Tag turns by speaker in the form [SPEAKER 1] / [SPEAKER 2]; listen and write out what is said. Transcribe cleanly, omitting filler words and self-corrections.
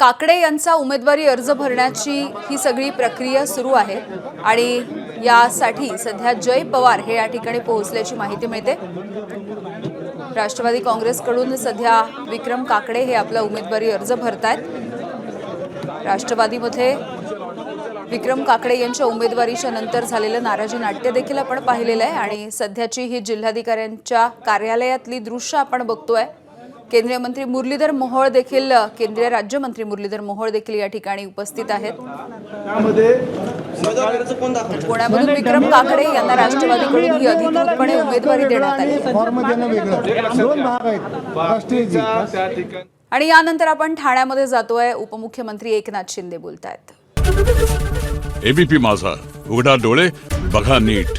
[SPEAKER 1] काकडे यांचा उमेदवारी अर्ज भरण्याची ही सगळी प्रक्रिया सुरू आहे आणि यासाठी सध्या जय पवार हे या ठिकाणी पोहोचल्याची माहिती मिळते। राष्ट्रवादी काँग्रेसकडून सध्या विक्रम काकडे हे आपला उमेदवारी अर्ज भरतायत। राष्ट्रवादीमध्ये विक्रम काकडे यांच्या उमेदवारीच्या नंतर झालेलं नाराजी नाट्य देखील आपण पाहिलेलं आहे आणि सध्याची ही जिल्हाधिकाऱ्यांच्या कार्यालयातली दृश्य आपण बघतोय। केंद्रीय मंत्री मुरलीधर मोहोळ देखील केंद्रीय राज्यमंत्री मुरलीधर मोहोळ देखील या ठिकाणी उपस्थित आहेत। पुण्यामधून विक्रम काकडे यांना राष्ट्रवादीकडून ही अधिकृतपणे उमेदवारी देण्यात आली आणि यानंतर आपण ठाण्यामध्ये जातोय। उपमुख्यमंत्री एकनाथ शिंदे बोलतायत।
[SPEAKER 2] एबीपी माझा, उघडा डोळे बघा नीट।